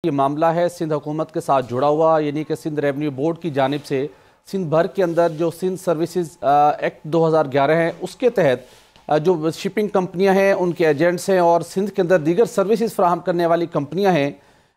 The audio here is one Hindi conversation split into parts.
ये मामला है सिंध हुकूमत के साथ जुड़ा हुआ, यानी कि सिंध रेवेन्यू बोर्ड की जानिब से सिंध भर के अंदर जो सिंध सर्विसेज एक्ट 2011 है उसके तहत जो शिपिंग कंपनियां हैं, उनके एजेंट्स हैं और सिंध के अंदर दीगर सर्विसेज फराहम करने वाली कंपनियां हैं,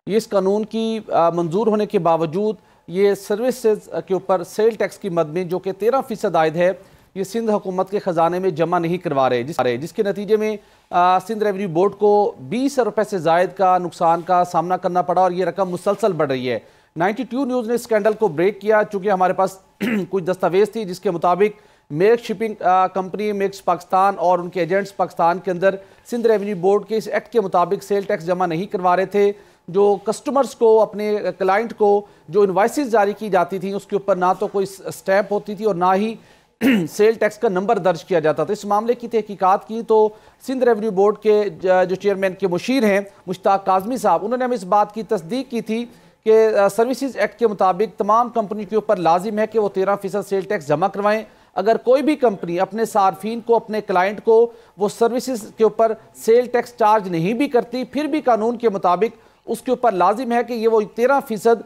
ये इस कानून की मंजूर होने के बावजूद ये सर्विसेज के ऊपर सेल टैक्स की मद में जो कि 13% आयद है, ये सिंध हुकूमत के ख़जाने में जमा नहीं करवा रहे, जिसके नतीजे में सिंध रेवेन्यू बोर्ड को 20 रुपये से ज़ायद का नुकसान का सामना करना पड़ा और ये रकम मुसलसल बढ़ रही है। 92 न्यूज़ ने स्कैंडल को ब्रेक किया, चूँकि हमारे पास कुछ दस्तावेज थी जिसके मुताबिक makes shipping company makes Pakistan और उनके एजेंट्स पाकिस्तान के अंदर सिंध रेवेन्यू बोर्ड के इस एक्ट के मुताबिक सेल टैक्स जमा नहीं करवा रहे थे। जो कस्टमर्स को, अपने क्लाइंट को जो इनवाइसेस जारी की जाती थी उसके ऊपर ना तो कोई स्टैंप होती थी और ना ही सेल टैक्स का नंबर दर्ज किया जाता था। इस मामले की तहकीकात की तो सिंध रेवेन्यू बोर्ड के जो चेयरमैन के मुशीर हैं मुश्ताक काज़मी साहब, उन्होंने हमें इस बात की तस्दीक की थी कि सर्विसेज एक्ट के मुताबिक तमाम कंपनी के ऊपर लाजिम है कि वो 13% सेल टैक्स जमा करवाएं। अगर कोई भी कंपनी अपने सार्फिन को, अपने क्लाइंट को वो सर्विसेज के ऊपर सेल टैक्स चार्ज नहीं भी करती, फिर भी कानून के मुताबिक उसके ऊपर लाजिम है कि ये वो 13%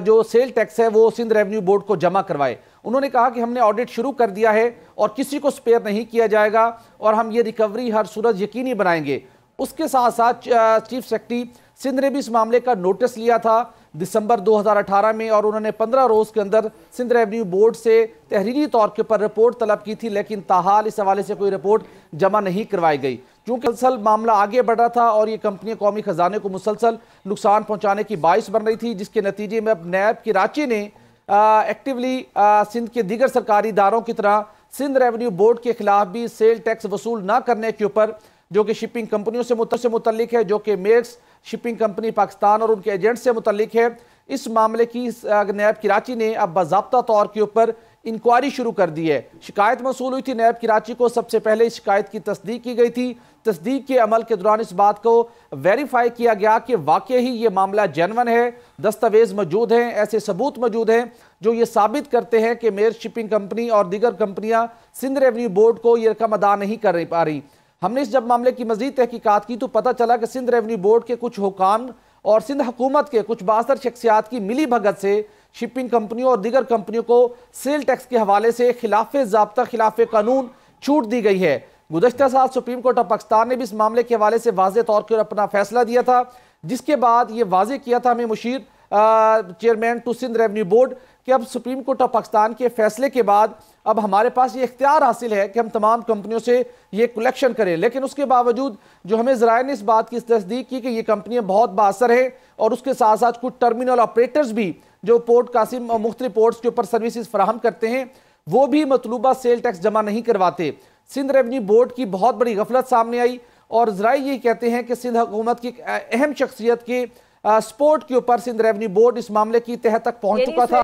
जो सेल टैक्स है वो सिंध रेवेन्यू बोर्ड को जमा करवाए। उन्होंने कहा कि हमने ऑडिट शुरू कर दिया है और किसी को स्पेयर नहीं किया जाएगा और हम ये रिकवरी हर सूरत यकीनी बनाएंगे। उसके साथ साथ चीफ सेक्रेटरी सिंध ने भी इस मामले का नोटिस लिया था दिसंबर 2018 में और उन्होंने 15 रोज़ के अंदर सिंध रेवेन्यू बोर्ड से तहरीरी तौर के ऊपर रिपोर्ट तलब की थी, लेकिन ताहाल इस हवाले से कोई रिपोर्ट जमा नहीं करवाई गई। चूँकि मुसलसल मामला आगे बढ़ रहा था और ये कंपनियां कौमी खजाने को मुसलसल नुकसान पहुँचाने की बाइस बन रही थी, जिसके नतीजे में अब नैब कराची ने एक्टिवली सिंध के दीगर सरकारी इदारों की तरह सिंध रेवेन्यू बोर्ड के खिलाफ भी सेल टैक्स वसूल न करने के ऊपर, जो कि शिपिंग कंपनियों से मुतल्लिक है, जो कि मेक्स शिपिंग कंपनी पाकिस्तान और उनके एजेंट से मुतल्लिक है, इस मामले की नैब कराची ने अब बाज़ाब्ता तौर के ऊपर इंक्वायरी शुरू कर दी है। शिकायत मौसूल हुई थी नैब कराची को, सबसे पहले इस शिकायत की तस्दीक की गई थी। तस्दीक के अमल के दौरान इस बात को वेरीफाई किया गया कि वाकई ही ये मामला जेन्युइन है, दस्तावेज मौजूद हैं, ऐसे सबूत मौजूद हैं जो ये साबित करते हैं कि मेक्स शिपिंग कंपनी और दीगर कंपनियां सिंध रेवेन्यू बोर्ड को ये रकम अदा नहीं कर पा रही। हमने इस जब मामले की मजीद तहकीकात की तो पता चला कि सिंध रेवेन्यू बोर्ड के कुछ हुकाम और सिंध हुकूमत के कुछ बासर शख्सियात की मिली भगत से शिपिंग कंपनियों और दीगर कंपनियों को सेल टैक्स के हवाले से खिलाफे ज़ाब्ता, खिलाफे कानून छूट दी गई है। गुज़श्ता साल सुप्रीम कोर्ट ऑफ पाकिस्तान ने भी इस मामले के हवाले से वाज़ेह तौर पर अपना फैसला दिया था, जिसके बाद ये वाज़ेह किया था हमें मुशीर chairman to Sindh revenue board कि अब सुप्रीम कोर्ट ऑफ पाकिस्तान के फैसले के बाद अब हमारे पास ये इख्तियार हासिल है कि हम तमाम कंपनियों से ये कलेक्शन करें। लेकिन उसके बावजूद जो हमें ज़राए ने इस बात की तस्दीक की कि ये कंपनियां बहुत बाअसर हैं और उसके साथ साथ कुछ टर्मिनल ऑपरेटर्स भी जो पोर्ट कासिम और मुख्तलिफ पोर्ट्स के ऊपर सर्विसेज फराहम करते हैं, वो भी मतलूबा सेल टैक्स जमा नहीं करवाते। सिंध रेवेन्यू बोर्ड की बहुत बड़ी गफलत सामने आई और ज़राए ये कहते हैं कि सिंध हुकूमत की अहम शख्सियत के सपोर्ट के ऊपर सिंध रेवेन्यू बोर्ड इस मामले की तह तक पहुंच चुका था।